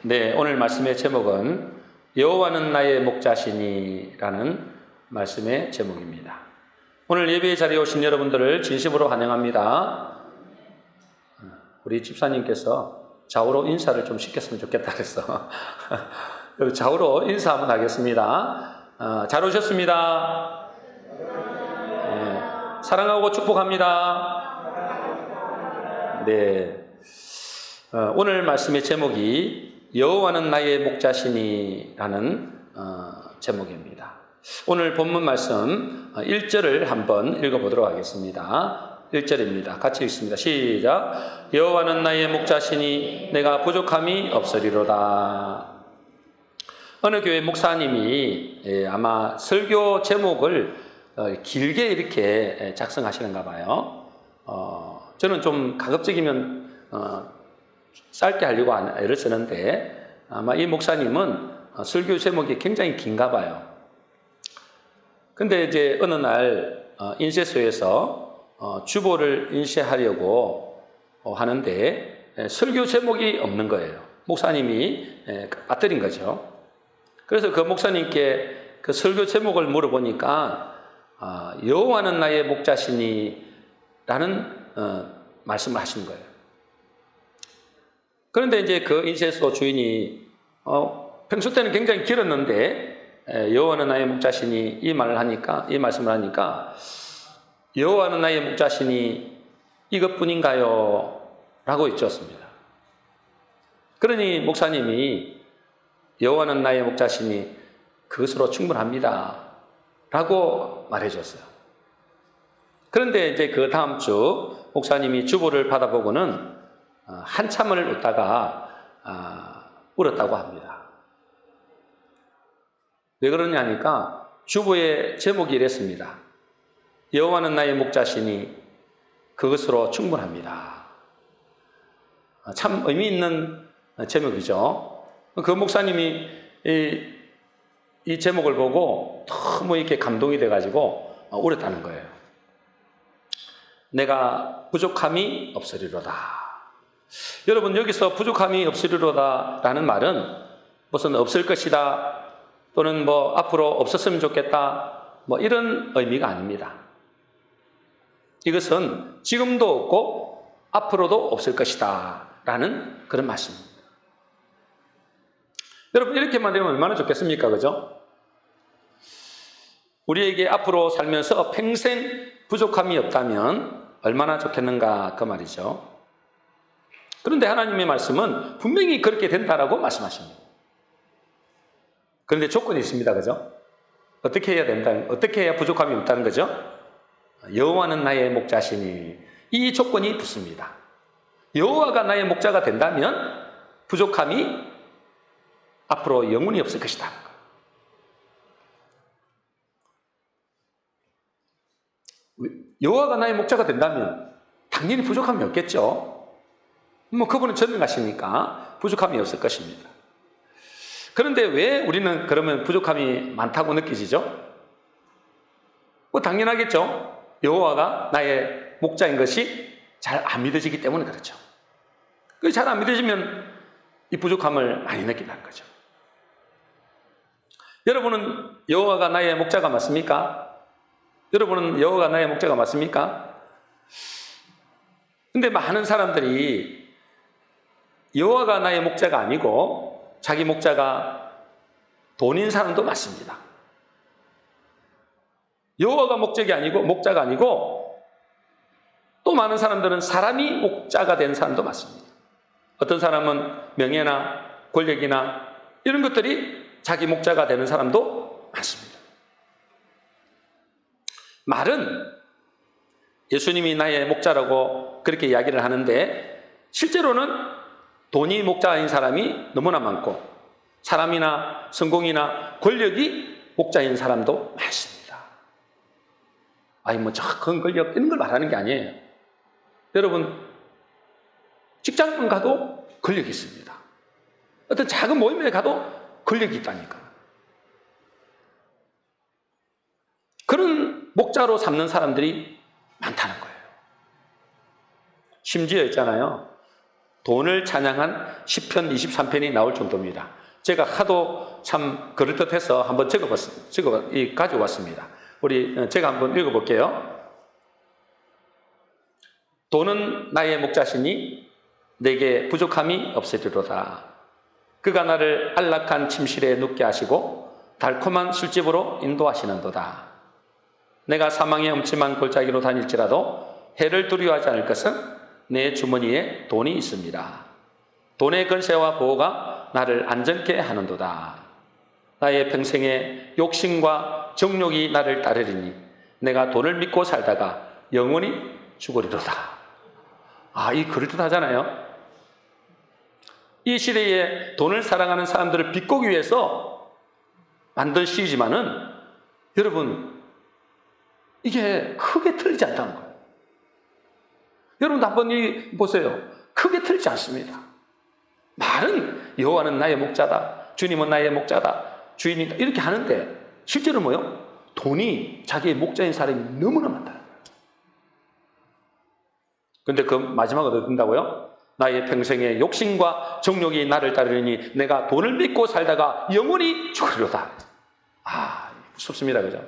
네, 오늘 말씀의 제목은 여호와는 나의 목자시니라는 말씀의 제목입니다. 오늘 예배의 자리에 오신 여러분들을 진심으로 환영합니다. 우리 집사님께서 좌우로 인사를 좀 시켰으면 좋겠다 그래서 좌우로 인사 한번 하겠습니다. 잘 오셨습니다. 네, 사랑하고 축복합니다. 네, 오늘 말씀의 제목이 여호와는 나의 목자시니라는 제목입니다. 오늘 본문 말씀 1절을 한번 읽어보도록 하겠습니다. 1절입니다. 같이 읽습니다. 시작. 여호와는 나의 목자시니 내가 부족함이 없으리로다. 어느 교회 목사님이 아마 설교 제목을 길게 이렇게 작성하시는가 봐요. 저는 좀 가급적이면 짧게 하려고 애를 쓰는데 아마 이 목사님은 설교 제목이 굉장히 긴가 봐요. 근데 이제 어느 날 인쇄소에서 주보를 인쇄하려고 하는데 설교 제목이 없는 거예요. 목사님이 빠뜨린 거죠. 그래서 그 목사님께 그 설교 제목을 물어보니까 여호와는 나의 목자시니 라는 말씀을 하신 거예요. 그런데 이제 그 인쇄소 주인이 평소 때는 굉장히 길었는데 여호와는 나의 목자시니 이 말씀을 하니까 여호와는 나의 목자시니 이것뿐인가요? 라고 여쭈었습니다. 그러니 목사님이 여호와는 나의 목자시니 그것으로 충분합니다. 라고 말해줬어요. 그런데 이제 그 다음 주 목사님이 주보를 받아보고는 한참을 웃다가 울었다고 합니다. 왜 그러냐니까 주보의 제목이 이랬습니다. 여호와는 나의 목자시니 그것으로 충분합니다. 참 의미 있는 제목이죠. 그 목사님이 이 제목을 보고 너무 이렇게 감동이 돼가지고 울었다는 거예요. 내가 부족함이 없으리로다. 여러분, 여기서 부족함이 없으리로다 라는 말은 무슨 없을 것이다 또는 앞으로 없었으면 좋겠다 이런 의미가 아닙니다. 이것은 지금도 없고 앞으로도 없을 것이다 라는 그런 말씀입니다. 여러분, 이렇게만 되면 얼마나 좋겠습니까? 그죠? 우리에게 앞으로 살면서 평생 부족함이 없다면 얼마나 좋겠는가 그 말이죠. 그런데 하나님의 말씀은 분명히 그렇게 된다라고 말씀하십니다. 그런데 조건이 있습니다. 그죠? 어떻게 해야 부족함이 없다는 거죠? 여호와는 나의 목자시니 이 조건이 붙습니다. 여호와가 나의 목자가 된다면 부족함이 앞으로 영원히 없을 것이다. 여호와가 나의 목자가 된다면 당연히 부족함이 없겠죠. 그분은 전능하시니까 부족함이 없을 것입니다. 그런데 왜 우리는 그러면 부족함이 많다고 느끼시죠? 당연하겠죠. 여호와가 나의 목자인 것이 잘 안 믿어지기 때문에 그렇죠. 잘 안 믿어지면 이 부족함을 많이 느낀다는 거죠. 여러분은 여호와가 나의 목자가 맞습니까? 여러분은 여호와가 나의 목자가 맞습니까? 근데 많은 사람들이 여호와가 나의 목자가 아니고 자기 목자가 돈인 사람도 많습니다. 여호와가 목자가 아니고 또 많은 사람들은 사람이 목자가 된 사람도 많습니다. 어떤 사람은 명예나 권력이나 이런 것들이 자기 목자가 되는 사람도 많습니다. 말은 예수님이 나의 목자라고 그렇게 이야기를 하는데 실제로는 돈이 목자인 사람이 너무나 많고 사람이나 성공이나 권력이 목자인 사람도 많습니다. 저 큰 권력 이런 걸 말하는 게 아니에요. 여러분, 직장만 가도 권력이 있습니다. 어떤 작은 모임에 가도 권력이 있다니까. 그런 목자로 삼는 사람들이 많다는 거예요. 심지어 있잖아요. 돈을 찬양한 시편 23편이 나올 정도입니다. 제가 하도 참 그럴듯해서 한번 가져왔습니다. 제가 한번 읽어볼게요. 돈은 나의 목자시니 내게 부족함이 없으리로다. 그가 나를 안락한 침실에 눕게 하시고 달콤한 술집으로 인도하시는도다. 내가 사망의 음침한 골짜기로 다닐지라도 해를 두려워하지 않을 것은 내 주머니에 돈이 있습니다. 돈의 권세와 보호가 나를 안전케 하는도다. 나의 평생의 욕심과 정욕이 나를 따르리니 내가 돈을 믿고 살다가 영원히 죽으리로다. 이 그럴듯하잖아요. 이 시대에 돈을 사랑하는 사람들을 비꼬기 위해서 만든 시지만은 여러분, 이게 크게 틀리지 않다는 거예요. 여러분도 한번 보세요. 크게 틀리지 않습니다. 말은 여호와는 나의 목자다, 주님은 나의 목자다, 주인이다 이렇게 하는데 실제로 뭐요? 돈이 자기의 목자인 사람이 너무나 많다. 그런데 그 마지막으로 어떻게 된다고요? 나의 평생의 욕심과 정욕이 나를 따르니 내가 돈을 믿고 살다가 영원히 죽으리로다. 무섭습니다. 그죠?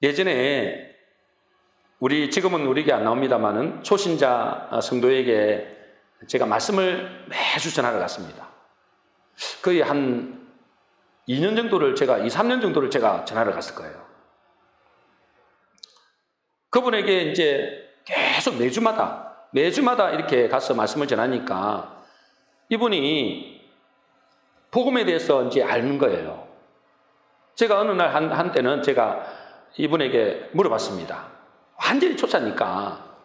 예전에 지금은 우리에게 안 나옵니다만은 초신자 성도에게 제가 말씀을 매주 전하러 갔습니다. 거의 한 2년 정도를 3년 정도를 제가 전하러 갔을 거예요. 그분에게 이제 계속 매주마다 이렇게 가서 말씀을 전하니까 이분이 복음에 대해서 이제 아는 거예요. 제가 어느 날 한때는 제가 이분에게 물어봤습니다. 완전히 초짜니까.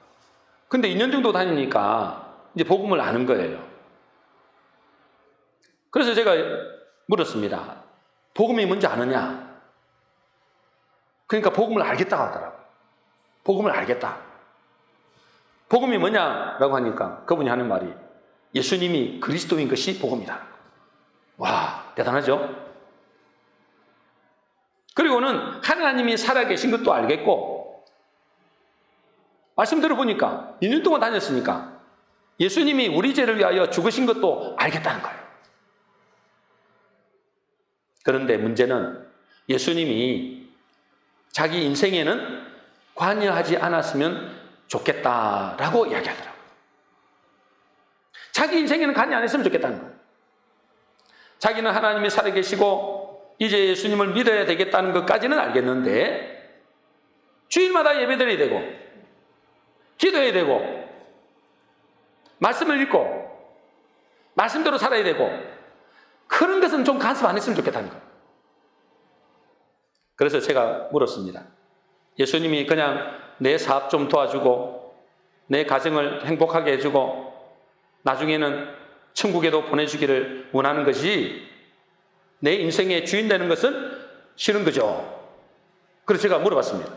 근데 2년 정도 다니니까 이제 복음을 아는 거예요. 그래서 제가 물었습니다. 복음이 뭔지 아느냐? 그러니까 복음을 알겠다고 하더라고요. 복음을 알겠다. 복음이 뭐냐라고 하니까 그분이 하는 말이 예수님이 그리스도인 것이 복음이다. 와, 대단하죠? 그리고는 하나님이 살아계신 것도 알겠고, 말씀 들어보니까 2년 동안 다녔으니까 예수님이 우리 죄를 위하여 죽으신 것도 알겠다는 거예요. 그런데 문제는 예수님이 자기 인생에는 관여하지 않았으면 좋겠다라고 이야기하더라고요. 자기 인생에는 관여 안 했으면 좋겠다는 거예요. 자기는 하나님이 살아계시고 이제 예수님을 믿어야 되겠다는 것까지는 알겠는데 주일마다 예배드려야 되고 기도해야 되고 말씀을 읽고 말씀대로 살아야 되고 그런 것은 좀 간섭 안 했으면 좋겠다는 거예요. 그래서 제가 물었습니다. 예수님이 그냥 내 사업 좀 도와주고 내 가정을 행복하게 해주고 나중에는 천국에도 보내주기를 원하는 것이 내 인생의 주인 되는 것은 싫은 거죠. 그래서 제가 물어봤습니다.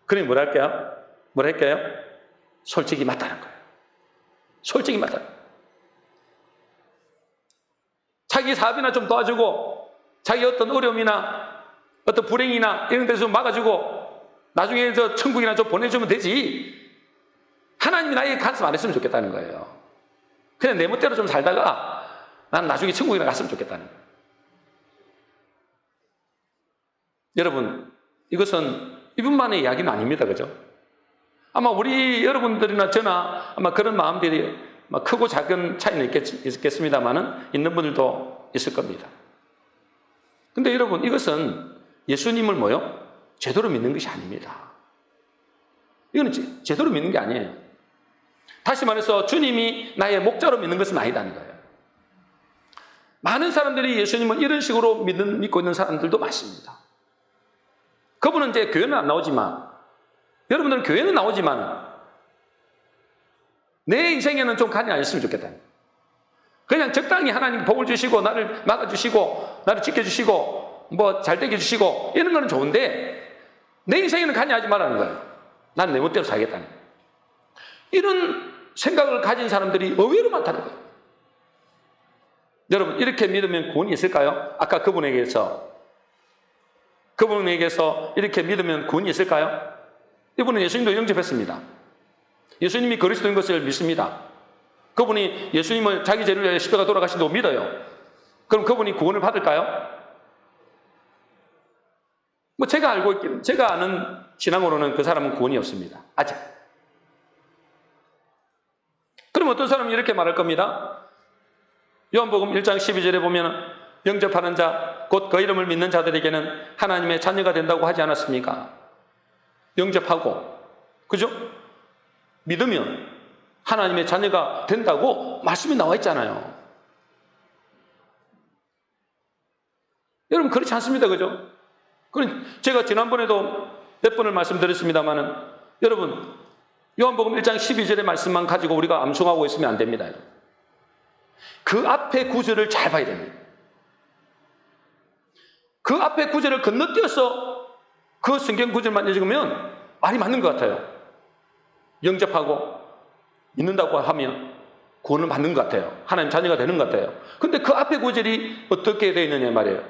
그러니 뭐라 할까요? 솔직히 맞다는 거예요. 솔직히 맞다. 자기 사업이나 좀 도와주고 자기 어떤 어려움이나 어떤 불행이나 이런 데서 좀 막아주고 나중에 저 천국이나 좀 보내주면 되지. 하나님이 나에게 간섭 안 했으면 좋겠다는 거예요. 그냥 내 멋대로 좀 살다가 난 나중에 천국이나 갔으면 좋겠다는 거예요. 여러분, 이것은 이분만의 이야기는 아닙니다. 그죠? 아마 우리 여러분들이나 저나 아마 그런 마음들이 크고 작은 차이는 있겠습니다만은 있는 분들도 있을 겁니다. 근데 여러분, 이것은 예수님을 제대로 믿는 것이 아닙니다. 이거는 제대로 믿는 게 아니에요. 다시 말해서 주님이 나의 목자로 믿는 것은 아니다는 거예요. 많은 사람들이 예수님을 이런 식으로 믿고 있는 사람들도 많습니다. 그분은 이제 교회는 안 나오지만 여러분들은 교회는 나오지만 내 인생에는 좀 관여 안 했으면 좋겠다. 그냥 적당히 하나님 복을 주시고 나를 막아주시고 나를 지켜주시고 잘되게 해주시고 이런 거는 좋은데 내 인생에는 관여하지 말라는 거예요. 나는 내 멋대로 살겠다는 거예요. 이런 생각을 가진 사람들이 의외로 많다는 거예요. 여러분, 이렇게 믿으면 구원이 있을까요? 아까 그분에게서 이렇게 믿으면 구원이 있을까요? 이분은 예수님도 영접했습니다. 예수님이 그리스도인 것을 믿습니다. 그분이 예수님을 자기 죄를 위하여 십자가 돌아가신다고 믿어요. 그럼 그분이 구원을 받을까요? 뭐 제가 아는 신앙으로는 그 사람은 구원이 없습니다. 아직. 그럼 어떤 사람은 이렇게 말할 겁니다. 요한복음 1장 12절에 보면 영접하는 자, 곧 그 이름을 믿는 자들에게는 하나님의 자녀가 된다고 하지 않았습니까? 영접하고, 그죠? 믿으면 하나님의 자녀가 된다고 말씀이 나와 있잖아요. 여러분 그렇지 않습니다. 그죠? 제가 지난번에도 몇 번을 말씀드렸습니다만은 여러분 요한복음 1장 12절의 말씀만 가지고 우리가 암송하고 있으면 안 됩니다. 여러분. 그 앞에 구절을 잘 봐야 됩니다. 그 앞에 구절을 건너뛰어서 그 성경 구절만 읽으면 말이 맞는 것 같아요. 영접하고 믿는다고 하면 구원을 받는 것 같아요. 하나님 자녀가 되는 것 같아요. 근데 그 앞에 구절이 어떻게 되어 있느냐 말이에요.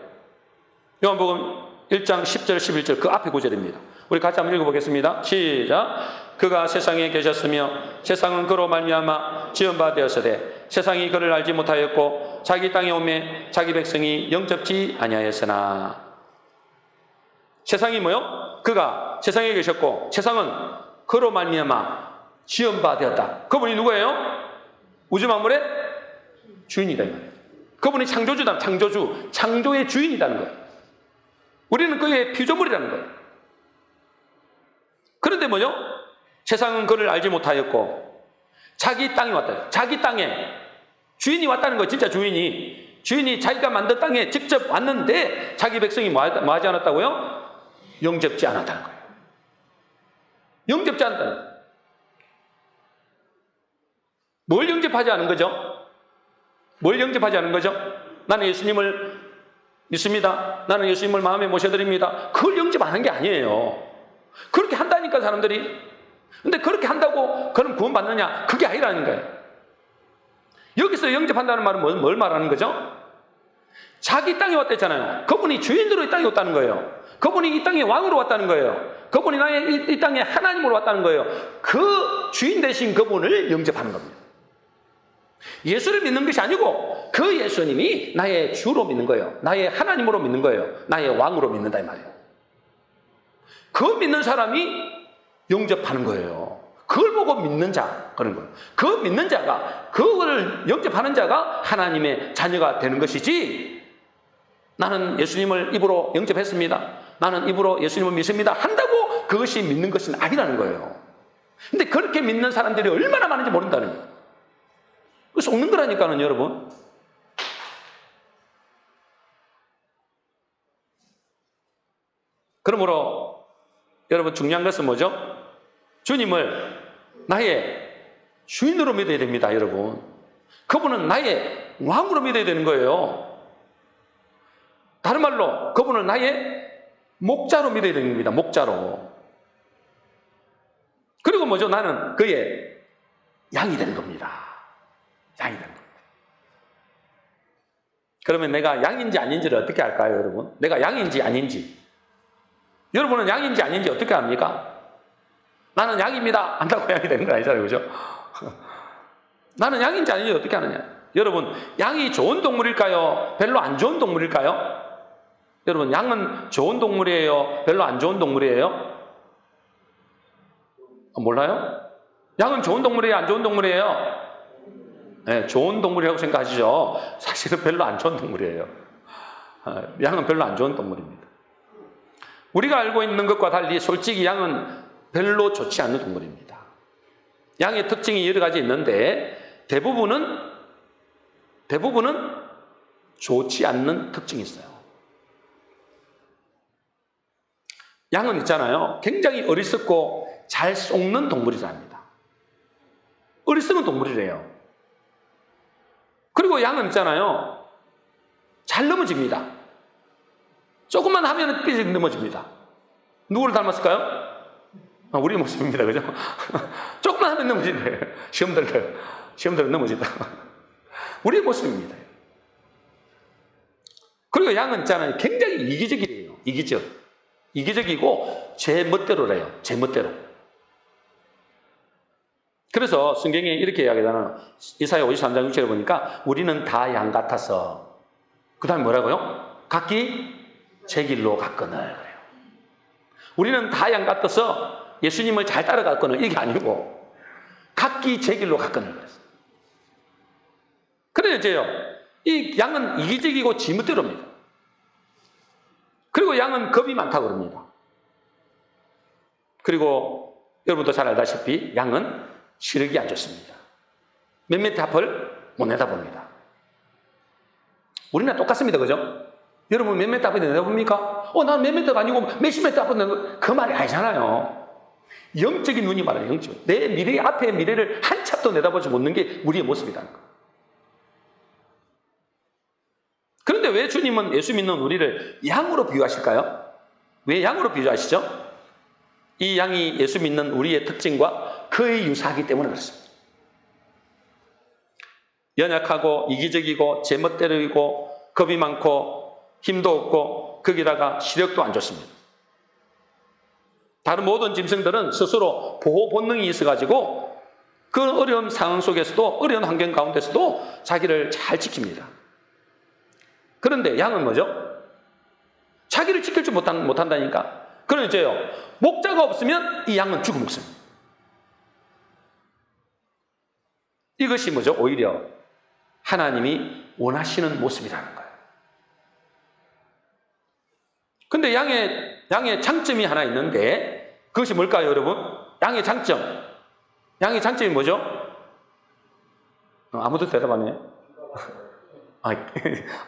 요한복음 1장 10절 11절 그 앞에 구절입니다. 우리 같이 한번 읽어보겠습니다. 시작. 그가 세상에 계셨으며 세상은 그로 말미암아 지은 바 되었으되 세상이 그를 알지 못하였고 자기 땅에 오매 자기 백성이 영접지 아니하였으나. 세상이 뭐요? 그가 세상에 계셨고 세상은 그로 말미암아 지은 바 되었다. 그분이 누구예요? 우주 만물의 주인이다. 그분이 창조주다. 창조주. 창조의 주인이라는 거예요. 우리는 그의 피조물이라는 거예요. 그런데 뭐죠? 세상은 그를 알지 못하였고 자기 땅에 왔다. 자기 땅에 주인이 왔다는 거예요. 진짜 주인이 자기가 만든 땅에 직접 왔는데 자기 백성이 뭐 하지 않았다고요? 영접지 않았다는 거예요. 영접지 않았다는 거예요. 뭘 영접하지 않은 거죠? 뭘 영접하지 않은 거죠? 나는 예수님을 믿습니다. 나는 예수님을 마음에 모셔드립니다. 그걸 영접 안 한 게 아니에요. 그렇게 한다니까 사람들이. 근데 그렇게 한다고 그럼 구원 받느냐? 그게 아니라는 거예요. 여기서 영접한다는 말은 뭘 말하는 거죠? 자기 땅에 왔댔잖아요. 그분이 주인으로 이 땅에 왔다는 거예요. 그분이 이 땅에 왕으로 왔다는 거예요. 그분이 나의 이 땅에 하나님으로 왔다는 거예요. 그 주인 되신 그분을 영접하는 겁니다. 예수를 믿는 것이 아니고 그 예수님이 나의 주로 믿는 거예요. 나의 하나님으로 믿는 거예요. 나의 왕으로 믿는다 이 말이에요. 그 믿는 사람이 영접하는 거예요. 그걸 보고 믿는 자 그런 거예요. 그 믿는 자가 그걸 영접하는 자가 하나님의 자녀가 되는 것이지 나는 예수님을 입으로 영접했습니다. 나는 입으로 예수님을 믿습니다. 한다고 그것이 믿는 것은 아니라는 거예요. 근데 그렇게 믿는 사람들이 얼마나 많은지 모른다는 거예요. 그래서 속는 거라니까는 여러분. 그러므로 여러분 중요한 것은 뭐죠? 주님을 나의 주인으로 믿어야 됩니다, 여러분. 그분은 나의 왕으로 믿어야 되는 거예요. 다른 말로 그분은 나의 목자로 믿어야 되는 겁니다. 목자로. 그리고 뭐죠? 나는 그의 양이 되는 겁니다. 양이 되는 겁니다. 그러면 내가 양인지 아닌지를 어떻게 알까요, 여러분? 내가 양인지 아닌지. 여러분은 양인지 아닌지 어떻게 압니까? 나는 양입니다. 안다고 양이 되는 거 아니잖아요, 그죠? 나는 양인지 아닌지 어떻게 아느냐? 여러분, 양이 좋은 동물일까요? 별로 안 좋은 동물일까요? 여러분, 양은 좋은 동물이에요? 별로 안 좋은 동물이에요? 몰라요? 양은 좋은 동물이에요? 안 좋은 동물이에요? 네, 좋은 동물이라고 생각하시죠? 사실은 별로 안 좋은 동물이에요. 양은 별로 안 좋은 동물입니다. 우리가 알고 있는 것과 달리 솔직히 양은 별로 좋지 않는 동물입니다. 양의 특징이 여러 가지 있는데 대부분은 좋지 않는 특징이 있어요. 양은 있잖아요. 굉장히 어리석고 잘 속는 동물이랍니다. 어리석은 동물이래요. 그리고 양은 있잖아요. 잘 넘어집니다. 조금만 하면 삐질 넘어집니다. 누구를 닮았을까요? 우리 모습입니다. 그죠? 조금만 하면 넘어진대요. 시험 들면 넘어진다. 우리의 모습입니다. 그리고 양은 있잖아요. 굉장히 이기적이에요. 이기적이고 제 멋대로래요. 제 멋대로. 그래서 성경에 이렇게 이야기하잖아요. 이사야 53장 6절에 보니까 우리는 다 양 같아서, 그 다음에 뭐라고요? 각기 제 길로 갔거늘. 그래요. 우리는 다 양 같아서 예수님을 잘 따라갔거늘, 이게 아니고 각기 제 길로 갔거늘 그랬어요. 그래요, 이제요. 이 양은 이기적이고 지멋대로입니다. 그리고 양은 겁이 많다고 그럽니다. 그리고 여러분도 잘 알다시피 양은 시력이 안 좋습니다. 몇몇 앞을 못 내다봅니다. 우리나 똑같습니다. 그죠? 여러분 몇몇 앞을 내다봅니까? 나는 몇몇 앞 아니고 몇십 몇 앞을 내다보는 그 말이 아니잖아요. 영적인 눈이 말해요. 영적. 내 미래 앞에 미래를 한 찹도 내다보지 못하는 게 우리의 모습이라는 거예요. 그런데 왜 주님은 예수 믿는 우리를 양으로 비유하실까요? 왜 양으로 비유하시죠? 이 양이 예수 믿는 우리의 특징과 그의 유사하기 때문에 그렇습니다. 연약하고 이기적이고 제멋대로이고 겁이 많고 힘도 없고 거기다가 시력도 안 좋습니다. 다른 모든 짐승들은 스스로 보호 본능이 있어가지고 그 어려운 상황 속에서도, 어려운 환경 가운데서도 자기를 잘 지킵니다. 그런데 양은 뭐죠? 자기를 지킬 줄 못한다니까. 그럼 이제요, 목자가 없으면 이 양은 죽어먹습니다. 이것이 뭐죠? 오히려 하나님이 원하시는 모습이라는 거예요. 근데 양의 장점이 하나 있는데, 그것이 뭘까요, 여러분? 양의 장점. 양의 장점이 뭐죠? 아무도 대답 안 해요?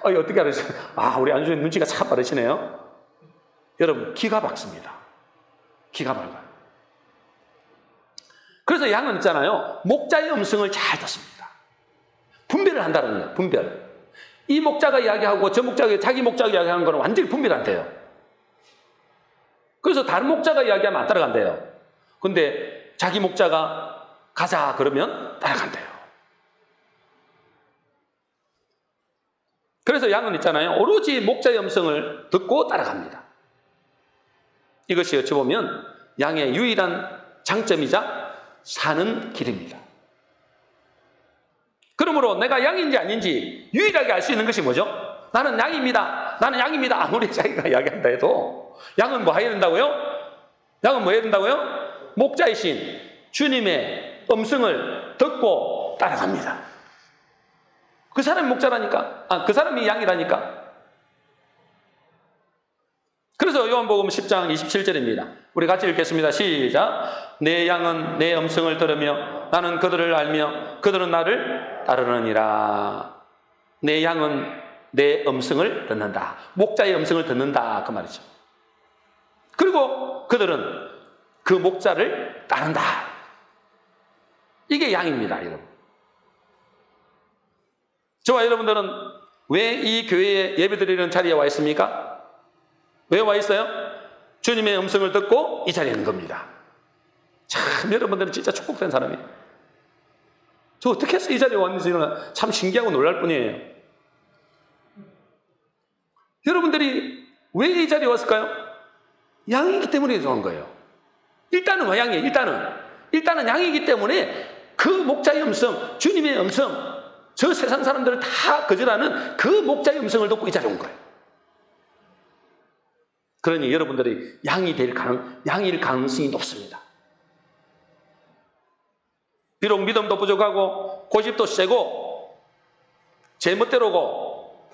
어떻게 알았어요? 우리 안주인 눈치가 참 빠르시네요. 여러분, 기가 밝습니다. 기가 밝아요. 그래서 양은 있잖아요, 목자의 음성을 잘 듣습니다. 분별을 한다는 거예요. 분별. 이 목자가 이야기하고 저 목자가, 자기 목자가 이야기하는 거는 완전히 분별 안 돼요. 그래서 다른 목자가 이야기하면 안 따라간대요. 근데 자기 목자가 가자 그러면 따라간대요. 그래서 양은 있잖아요, 오로지 목자의 음성을 듣고 따라갑니다. 이것이 어찌 보면 양의 유일한 장점이자 사는 길입니다. 그러므로 내가 양인지 아닌지 유일하게 알 수 있는 것이 뭐죠? 나는 양입니다. 나는 양입니다. 아무리 자기가 이야기한다 해도 양은 뭐 해야 된다고요? 양은 뭐 해야 된다고요? 목자이신 주님의 음성을 듣고 따라갑니다. 그 사람이 목자라니까. 그 사람이 양이라니까. 그래서 요한복음 10장 27절입니다. 우리 같이 읽겠습니다. 시작. 내 양은 내 음성을 들으며 나는 그들을 알며 그들은 나를 따르느니라. 내 양은 내 음성을 듣는다. 목자의 음성을 듣는다. 그 말이죠. 그리고 그들은 그 목자를 따른다. 이게 양입니다, 여러분. 저와 여러분들은 왜 이 교회에 예배드리는 자리에 와 있습니까? 왜 와 있어요? 주님의 음성을 듣고 이 자리에 있는 겁니다. 참, 여러분들은 진짜 축복된 사람이에요. 저 어떻게 해서 이 자리에 왔는지는 참 신기하고 놀랄 뿐이에요. 여러분들이 왜 이 자리에 왔을까요? 양이기 때문에 온 거예요. 일단은 왜 양이에요? 일단은 양이기 때문에 그 목자의 음성, 주님의 음성, 저 세상 사람들을 다 거절하는 그 목자의 음성을 듣고 이 자리에 온 거예요. 그러니 여러분들이 양일 가능성이 높습니다. 비록 믿음도 부족하고 고집도 세고 제멋대로고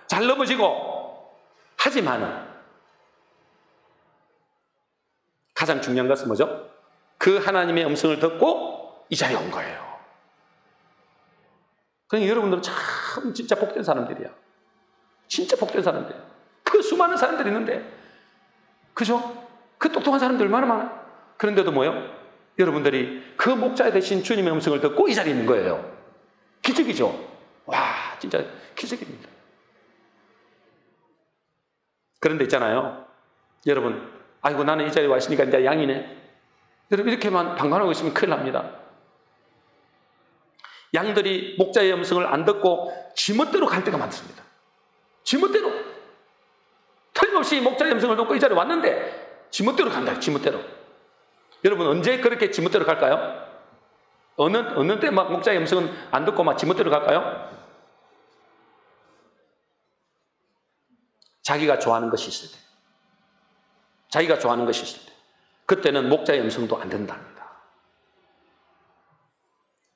잘 넘어지고 하지만은 가장 중요한 것은 뭐죠? 그 하나님의 음성을 듣고 이 자리에 온 거예요. 그러니까 여러분들은 참 진짜 복된 사람들이야. 진짜 복된 사람들. 그 수많은 사람들이 있는데, 그죠? 그 똑똑한 사람들 얼마나 많아. 그런데도 뭐요? 여러분들이 그 목자 대신 주님의 음성을 듣고 이 자리에 있는 거예요. 기적이죠? 와, 진짜 기적입니다. 그런데 있잖아요, 여러분, 아이고 나는 이 자리에 와 있으니까 이제 양이네. 여러분 이렇게만 방관하고 있으면 큰일 납니다. 양들이 목자의 음성을 안 듣고 지멋대로 갈 때가 많습니다. 지멋대로. 틀림없이 목자의 음성을 듣고 이 자리에 왔는데 지멋대로 간다. 지멋대로. 여러분 언제 그렇게 지멋대로 갈까요? 어느 때 막 목자의 음성은 안 듣고 막 지멋대로 갈까요? 자기가 좋아하는 것이 있을 때. 자기가 좋아하는 것이 있을 때. 그때는 목자의 음성도 안 된답니다.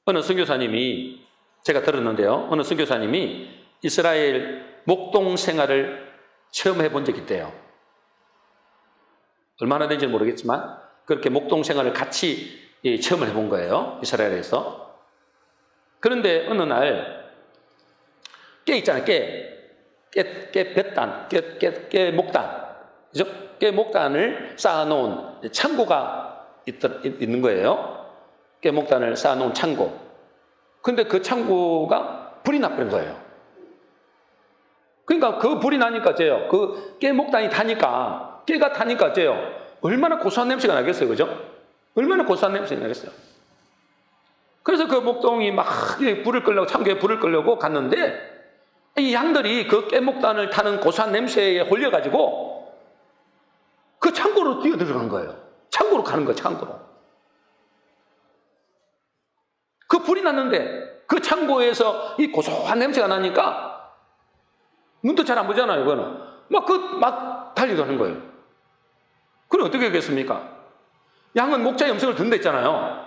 어느 선교사님이, 제가 들었는데요. 어느 선교사님이 이스라엘 목동 생활을 체험해 본 적이 있대요. 얼마나 된지 모르겠지만 그렇게 목동 생활을 같이 체험을 해본 거예요. 이스라엘에서. 그런데 어느 날 깨 있잖아요. 깨 목단. 그죠? 깨 목단을 쌓아놓은 창고가 있는 거예요. 깨 목단을 쌓아놓은 창고. 근데 그 창고가 불이 나버린 거예요. 그러니까 그 불이 나니까 어째요? 그 깨 목단이 타니까, 깨가 타니까 어째요? 얼마나 고소한 냄새가 나겠어요. 그죠? 얼마나 고소한 냄새가 나겠어요. 그래서 그 목동이 막 불을 끌려고, 창고에 불을 끌려고 갔는데 이 양들이 그 깨 목단을 타는 고소한 냄새에 홀려가지고 그 창고로 뛰어들어간 거예요. 창고로 가는 거예요. 창고로. 그 불이 났는데 그 창고에서 이 고소한 냄새가 나니까 눈도 잘 안 보잖아요. 그거는 막 달려가는 거예요. 그럼 어떻게 하겠습니까? 양은 목자의 음성을 듣는다 했잖아요.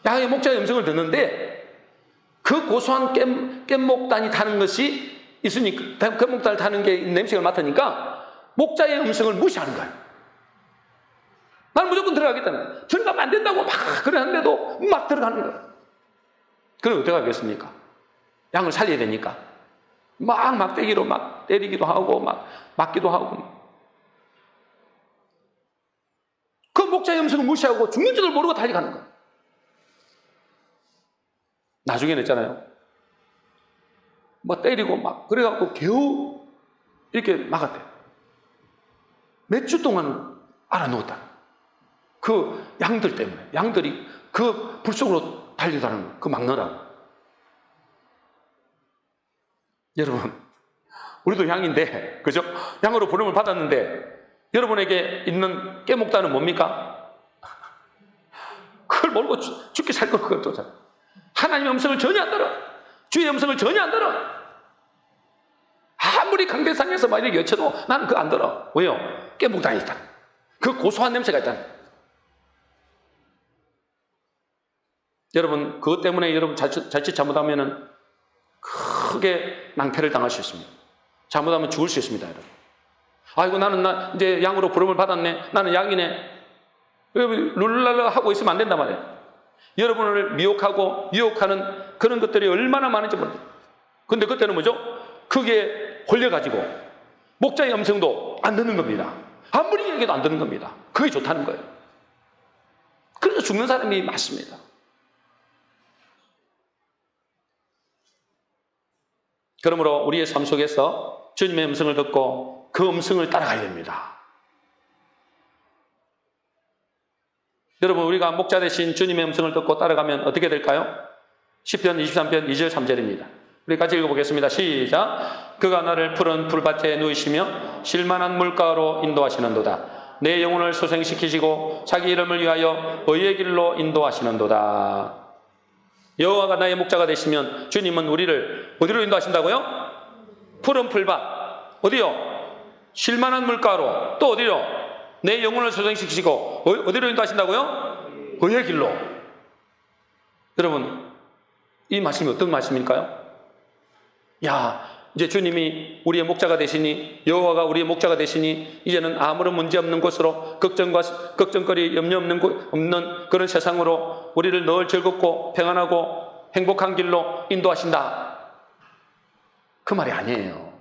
양의 목자의 음성을 듣는데 그 고소한 깻목단이 타는 것이 있으니까, 깻목단을 타는 게 냄새를 맡으니까 목자의 음성을 무시하는 거예요. 나는 무조건 들어가겠다는. 들어가면 안 된다고 막 그러는데도 막 들어가는 거예요. 그럼 어떻게 하겠습니까? 양을 살려야 되니까 막대기로 막 때리기도 하고 막 맞기도 하고. 그 목자의 음성을 무시하고 죽는 줄을 모르고 달려가는 거예요. 나중에는 있잖아요. 뭐 때리고 막 그래갖고 겨우 이렇게 막았대요. 몇 주 동안 알아놓았다. 그 양들 때문에. 양들이 그 불 속으로 달려가는 거예요. 그 막느라고. 여러분, 우리도 양인데, 그죠? 양으로 부름을 받았는데 여러분에게 있는 깨목단은 뭡니까? 그걸 모르고 죽게 살 걸 그걸 쫓아. 하나님의 음성을 전혀 안 들어. 주의 음성을 전혀 안 들어. 아무리 강대상에서 막 이렇게 외쳐도 나는 그거 안 들어. 왜요? 깨목단이 있다. 그 고소한 냄새가 있다. 여러분, 그것 때문에 여러분 자칫 잘못하면은 크게 낭패를 당할 수 있습니다. 잘못하면 죽을 수 있습니다, 여러분. 아이고, 나는 이제 양으로 부름을 받았네. 나는 양이네. 룰랄라 하고 있으면 안 된단 말이에요. 여러분을 미혹하고 유혹하는 그런 것들이 얼마나 많은지 모릅니다. 근데 그때는 뭐죠? 그게 홀려가지고 목자의 음성도 안 듣는 겁니다. 아무리 얘기해도 안 듣는 겁니다. 그게 좋다는 거예요. 그래서 죽는 사람이 많습니다. 그러므로 우리의 삶 속에서 주님의 음성을 듣고 그 음성을 따라가야 됩니다. 여러분, 우리가 목자 대신 주님의 음성을 듣고 따라가면 어떻게 될까요? 시편 23편 2절 3절입니다. 우리 같이 읽어보겠습니다. 시작. 그가 나를 푸른 풀밭에 누이시며 실만한 물가로 인도하시는도다. 내 영혼을 소생시키시고 자기 이름을 위하여 의의 길로 인도하시는도다. 여호와가 나의 목자가 되시면 주님은 우리를 어디로 인도하신다고요? 푸른 풀밭. 어디요? 실만한 물가로. 또 어디요? 내 영혼을 소생시키시고 어디로 인도하신다고요? 의의 길로. 여러분, 이 말씀이 어떤 말씀일까요? 야, 이제 주님이 우리의 목자가 되시니, 여호와가 우리의 목자가 되시니 이제는 아무런 문제 없는 곳으로, 걱정거리 염려 없는 그런 세상으로 우리를 늘 즐겁고 평안하고 행복한 길로 인도하신다. 그 말이 아니에요.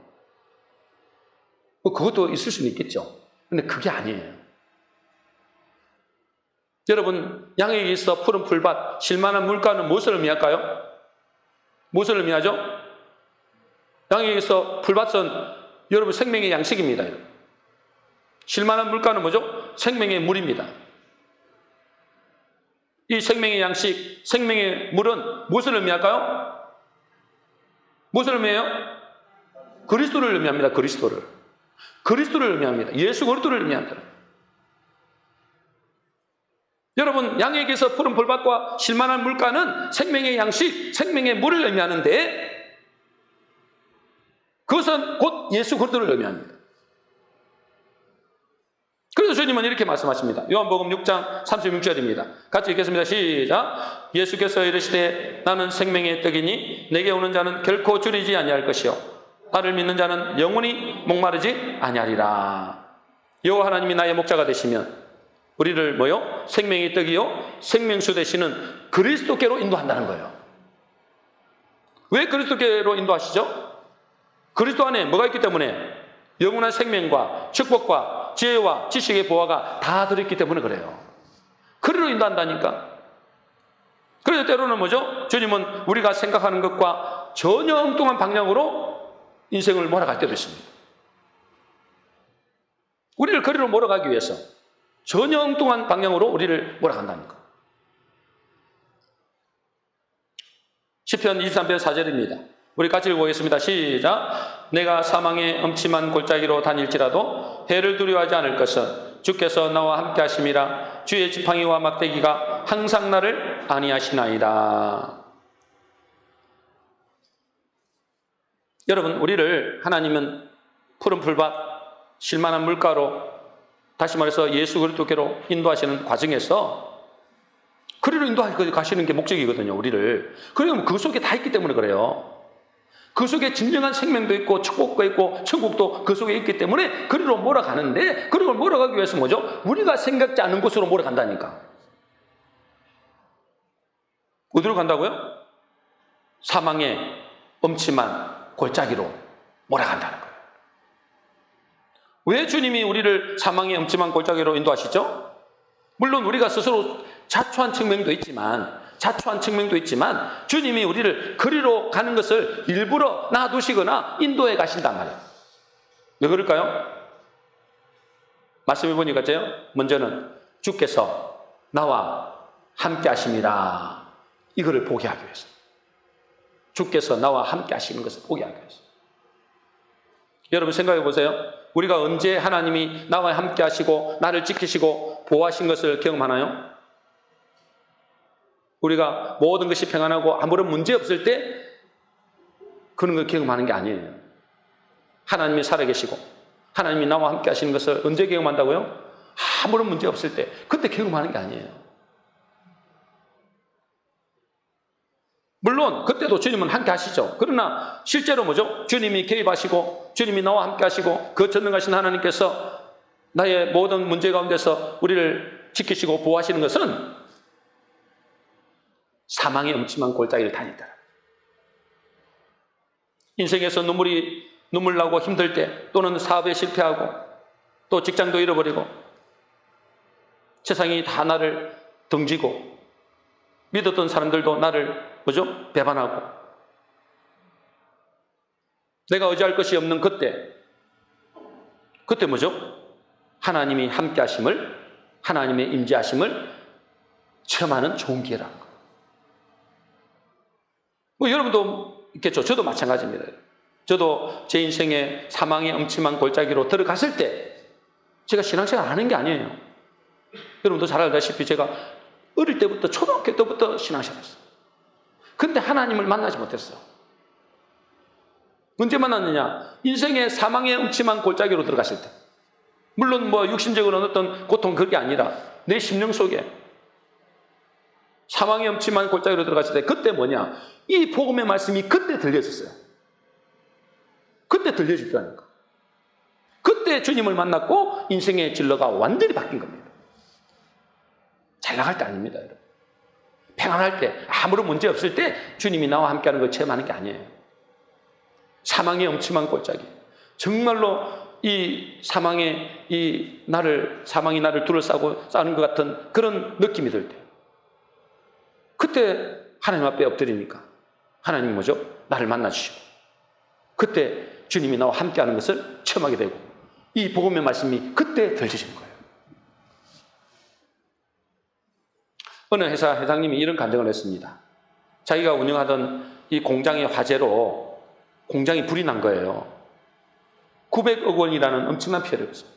그것도 있을 수는 있겠죠. 근데 그게 아니에요. 여러분, 양에게 있어 푸른 풀밭, 실만한 물가는 무엇을 의미할까요? 무엇을 의미하죠? 양에게 있어 풀밭은 여러분 생명의 양식입니다. 실만한 물가는 뭐죠? 생명의 물입니다. 이 생명의 양식, 생명의 물은 무엇을 의미할까요? 무엇을 의미해요? 그리스도를 의미합니다. 그리스도를 의미합니다. 예수 그리스도를 의미합니다. 여러분, 양에게서 푸른 풀밭과 실만한 물가는 생명의 양식, 생명의 물을 의미하는데 그것은 곧 예수 그리스도를 의미합니다. 그래서 주님은 이렇게 말씀하십니다. 요한복음 6장 36절입니다. 같이 읽겠습니다. 시작. 예수께서 이르시되 나는 생명의 떡이니 내게 오는 자는 결코 줄이지 아니할 것이요 나를 믿는 자는 영원히 목마르지 아니하리라. 여호와 하나님이 나의 목자가 되시면 우리를 뭐요? 생명의 떡이요 생명수 되시는 그리스도께로 인도한다는 거예요. 왜 그리스도께로 인도하시죠? 그리스도 안에 뭐가 있기 때문에? 영원한 생명과 축복과 지혜와 지식의 보화가 다 들어있기 때문에 그래요. 그리로 인도한다니까. 그래서 때로는 뭐죠? 주님은 우리가 생각하는 것과 전혀 엉뚱한 방향으로 인생을 몰아갈 때도 있습니다. 우리를 그리로 몰아가기 위해서 전혀 엉뚱한 방향으로 우리를 몰아간다니까. 시편 23편 4절입니다. 우리 같이 읽어보겠습니다. 시작. 내가 사망의 음침한 골짜기로 다닐지라도 해를 두려워하지 않을 것은 주께서 나와 함께 하심이라. 주의 지팡이와 막대기가 항상 나를 안위하시나이다. 여러분, 우리를 하나님은 푸른 풀밭, 실만한 물가로, 다시 말해서 예수 그리스도께로 인도하시는 과정에서 그리로 인도하시는 게 목적이거든요, 우리를. 그러면 그 속에 다 있기 때문에 그래요. 그 속에 진정한 생명도 있고 축복도 있고 천국도 그 속에 있기 때문에 그리로 몰아가는데, 그리로 몰아가기 위해서 뭐죠? 우리가 생각지 않은 곳으로 몰아간다니까. 어디로 간다고요? 사망의 음침한 골짜기로 몰아간다는 거예요. 왜 주님이 우리를 사망의 음침한 골짜기로 인도하시죠? 물론 우리가 스스로 자초한 측면도 있지만 주님이 우리를 그리로 가는 것을 일부러 놔두시거나 인도해 가신단 말이에요. 왜 그럴까요? 말씀해 보니까 먼저는 주께서 나와 함께 하심이라. 이거를 보게 하기 위해서. 주께서 나와 함께 하시는 것을 보게 하기 위해서. 여러분 생각해 보세요. 우리가 언제 하나님이 나와 함께 하시고 나를 지키시고 보호하신 것을 경험하나요? 우리가 모든 것이 평안하고 아무런 문제 없을 때 그런 걸 경험하는 게 아니에요. 하나님이 살아계시고 하나님이 나와 함께 하시는 것을 언제 경험한다고요? 아무런 문제 없을 때, 그때 경험하는 게 아니에요. 물론 그때도 주님은 함께 하시죠. 그러나 실제로 뭐죠? 주님이 개입하시고 주님이 나와 함께 하시고 그 전능하신 하나님께서 나의 모든 문제 가운데서 우리를 지키시고 보호하시는 것은 사망의 음침한 골짜기를 다닌다. 인생에서 눈물 나고 힘들 때, 또는 사업에 실패하고 또 직장도 잃어버리고 세상이 다 나를 등지고 믿었던 사람들도 나를 뭐죠? 배반하고 내가 의지할 것이 없는 그때 뭐죠? 하나님이 함께 하심을, 하나님의 임재하심을 체험하는 좋은 기회라는 거예요. 여러분도 있겠죠. 저도 마찬가지입니다. 저도 제 인생의 사망의 음침한 골짜기로 들어갔을 때 제가 신앙생활 하는 게 아니에요. 여러분도 잘 알다시피 제가 어릴 때부터, 초등학교 때부터 신앙생활 했어요. 근데 하나님을 만나지 못했어요. 언제 만났느냐? 인생의 사망의 음침한 골짜기로 들어갔을 때. 물론 육신적으로는 어떤 고통, 그게 아니라 내 심령 속에 사망의 음침한 골짜기로 들어갔을 때, 그때 뭐냐? 이 복음의 말씀이 그때 들려졌어요. 그때 들려지더라니까. 그때 주님을 만났고 인생의 진로가 완전히 바뀐 겁니다. 잘 나갈 때 아닙니다, 여러분. 평안할 때, 아무런 문제 없을 때 주님이 나와 함께하는 걸 체험하는 게 아니에요. 사망의 음침한 골짜기, 정말로 이 사망이 나를 둘러싸고 싸는 것 같은 그런 느낌이 들 때, 그때 하나님 앞에 엎드리니까 하나님이 뭐죠? 나를 만나주시고 그때 주님이 나와 함께하는 것을 체험하게 되고 이 복음의 말씀이 그때 들려지는 거예요. 어느 회사 회장님이 이런 간증을 했습니다. 자기가 운영하던 이 공장의 화재로 공장이 불이 난 거예요. 900억 원이라는 엄청난 피해를 입었어요.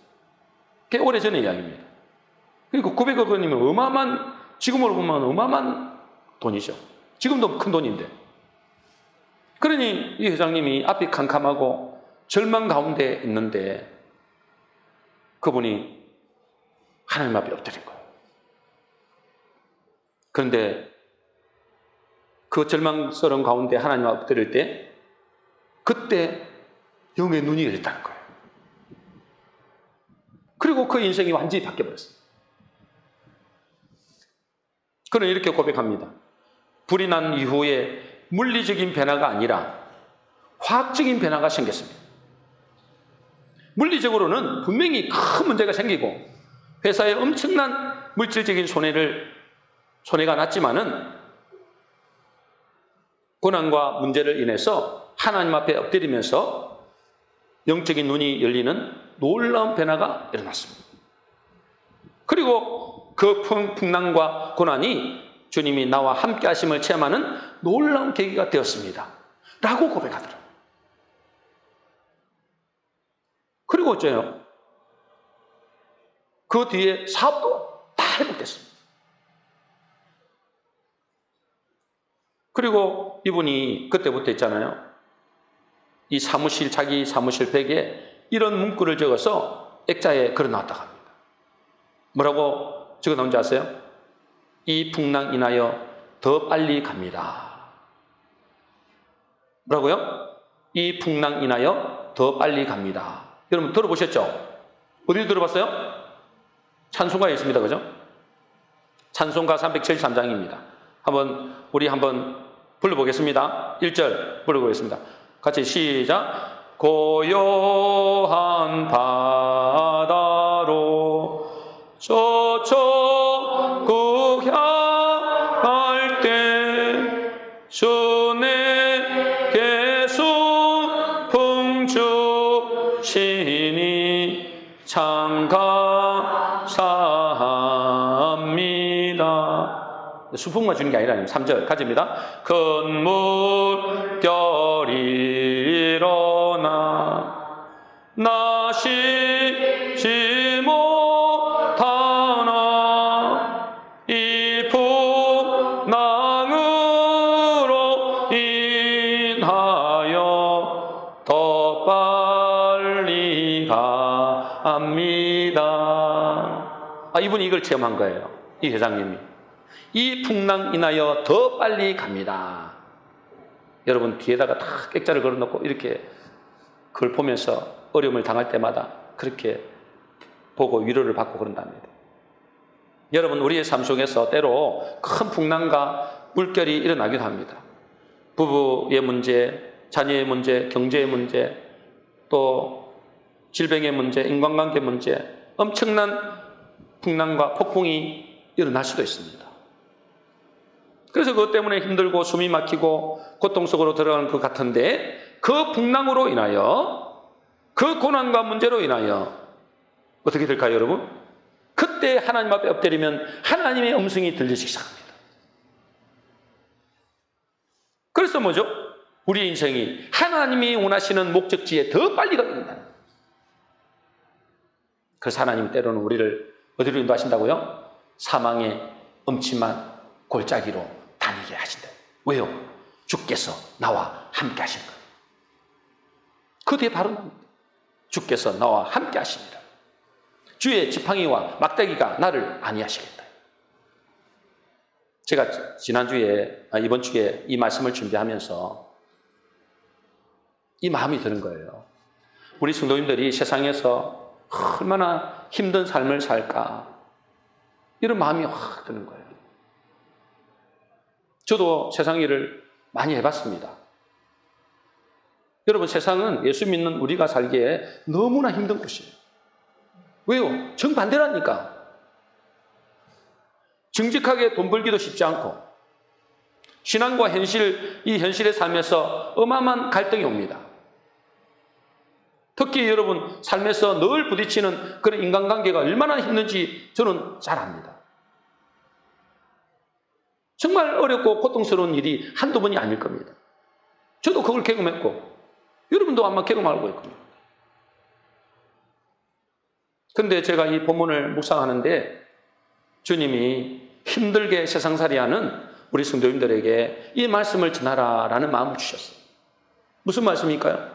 꽤 오래전의 이야기입니다. 그러니까 900억 원이면 어마어마한, 지금으로 보면 어마어마한 돈이죠. 지금도 큰 돈인데. 그러니 이 회장님이 앞이 캄캄하고 절망 가운데 있는데 그분이 하나님 앞에 엎드린 거예요. 그런데 그 절망스러운 가운데 하나님 앞에 엎드릴 때 그때 영의 눈이 열렸다는 거예요. 그리고 그 인생이 완전히 바뀌어버렸어요. 그는 이렇게 고백합니다. 불이 난 이후에 물리적인 변화가 아니라 화학적인 변화가 생겼습니다. 물리적으로는 분명히 큰 문제가 생기고 회사에 엄청난 물질적인 손해가 났지만은 고난과 문제를 인해서 하나님 앞에 엎드리면서 영적인 눈이 열리는 놀라운 변화가 일어났습니다. 그리고 그 풍랑과 고난이 주님이 나와 함께 하심을 체험하는 놀라운 계기가 되었습니다. 라고 고백하더라고요. 그리고 어째요? 그 뒤에 사업도 다 회복됐습니다. 그리고 이분이 그때부터 있잖아요. 이 자기 사무실 벽에 이런 문구를 적어서 액자에 걸어놨다고 합니다. 뭐라고 적어놓은지 아세요? 이 풍랑 인하여 더 빨리 갑니다. 뭐라고요? 이 풍랑 인하여 더 빨리 갑니다. 여러분 들어보셨죠? 어디 들어봤어요? 찬송가에 있습니다. 그죠? 찬송가 373장입니다. 우리 한번 불러보겠습니다. 1절 불러보겠습니다. 같이 시작. 고요한 바다로 저천국 향할 때 주님께 순풍 주시니 참 감사합니다. 수풍만 주는 게 아니라 3절 가집니다. 큰 물결이 일어나 나시지 못하나 이 풍랑으로 인하여 더 빨리 갑니다. 이분이 이걸 체험한 거예요. 이 회장님이. 이 풍랑 인하여 더 빨리 갑니다. 여러분 뒤에다가 다 액자를 걸어놓고 이렇게 그걸 보면서 어려움을 당할 때마다 그렇게 보고 위로를 받고 그런답니다. 여러분 우리의 삶 속에서 때로 큰 풍랑과 물결이 일어나기도 합니다. 부부의 문제, 자녀의 문제, 경제의 문제, 또 질병의 문제, 인간관계 문제, 엄청난 풍랑과 폭풍이 일어날 수도 있습니다. 그래서 그것 때문에 힘들고 숨이 막히고 고통 속으로 들어가는 것 같은데 그 풍랑으로 인하여 그 고난과 문제로 인하여 어떻게 될까요, 여러분? 그때 하나님 앞에 엎드리면 하나님의 음성이 들리기 시작합니다. 그래서 뭐죠? 우리의 인생이 하나님이 원하시는 목적지에 더 빨리 가게 된다. 그래서 하나님 때로는 우리를 어디로 인도하신다고요? 사망의 음침한 골짜기로 다니게 하신다. 왜요? 주께서 나와 함께 하신 거예요. 그 뒤에 바로 나옵니다. 주께서 나와 함께 하십니다. 주의 지팡이와 막대기가 나를 안위하시겠다. 제가 이번 주에 이 말씀을 준비하면서 이 마음이 드는 거예요. 우리 성도님들이 세상에서 얼마나 힘든 삶을 살까, 이런 마음이 확 드는 거예요. 저도 세상 일을 많이 해봤습니다. 여러분 세상은 예수 믿는 우리가 살기에 너무나 힘든 곳이에요. 왜요? 정반대라니까. 정직하게 돈 벌기도 쉽지 않고 신앙과 현실, 이 현실의 삶에서 어마어마한 갈등이 옵니다. 특히 여러분 삶에서 늘 부딪히는 그런 인간관계가 얼마나 힘든지 저는 잘 압니다. 정말 어렵고 고통스러운 일이 한두 번이 아닐 겁니다. 저도 그걸 경험했고 여러분도 아마 경험하고 있을 겁니다. 근데 제가 이 본문을 묵상하는데 주님이 힘들게 세상살이하는 우리 성도님들에게 이 말씀을 전하라라는 마음을 주셨어요. 무슨 말씀일까요?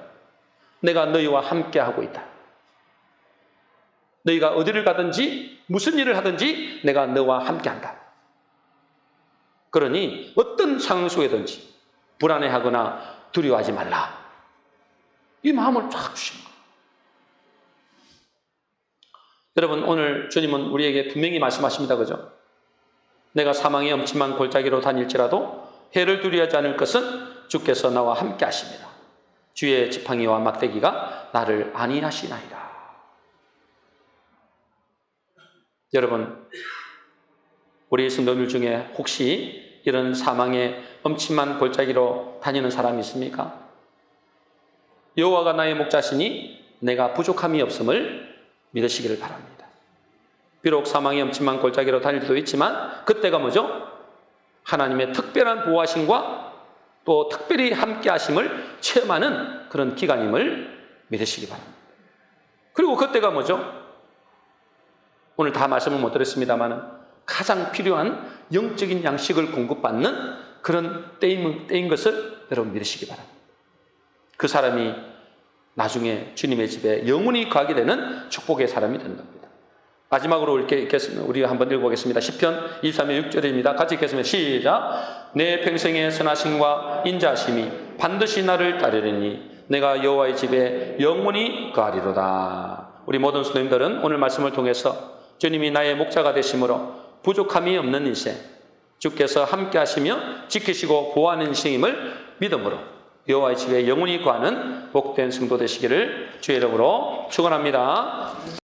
내가 너희와 함께하고 있다. 너희가 어디를 가든지 무슨 일을 하든지 내가 너와 함께한다. 그러니 어떤 상황 속에든지 불안해하거나 두려워하지 말라. 이 마음을 쫙 주신 거예요. 여러분, 오늘 주님은 우리에게 분명히 말씀하십니다. 그죠? 내가 사망의 엄침한 골짜기로 다닐지라도 해를 두려워하지 않을 것은 주께서 나와 함께 하십니다. 주의 지팡이와 막대기가 나를 안위하시나이다. 여러분, 우리 성도들 중에 혹시 이런 사망의 엄침한 골짜기로 다니는 사람이 있습니까? 여호와가 나의 목자시니 내가 부족함이 없음을 믿으시기를 바랍니다. 비록 사망의 엄침한 골짜기로 다닐 수도 있지만 그때가 뭐죠? 하나님의 특별한 보호하심과 또 특별히 함께 하심을 체험하는 그런 기간임을 믿으시기 바랍니다. 그리고 그때가 뭐죠? 오늘 다 말씀을 못 드렸습니다만 가장 필요한 영적인 양식을 공급받는 그런 때인 것을 여러분 믿으시기 바랍니다. 그 사람이 나중에 주님의 집에 영원히 거하게 되는 축복의 사람이 되는 겁니다. 마지막으로 이렇게 읽겠습니다. 우리 한번 읽어보겠습니다. 시편 23편 6절입니다. 같이 읽겠습니다. 시작. 내 평생의 선하심과 인자하심이 반드시 나를 따르리니 내가 여호와의 집에 영원히 거하리로다. 우리 모든 성도님들은 오늘 말씀을 통해서 주님이 나의 목자가 되심으로 부족함이 없는 인생, 주께서 함께 하시며 지키시고 보호하는 인생임을 믿음으로 여호와의 집에 영원히 거하는 복된 성도 되시기를 주의 이름으로 축원합니다.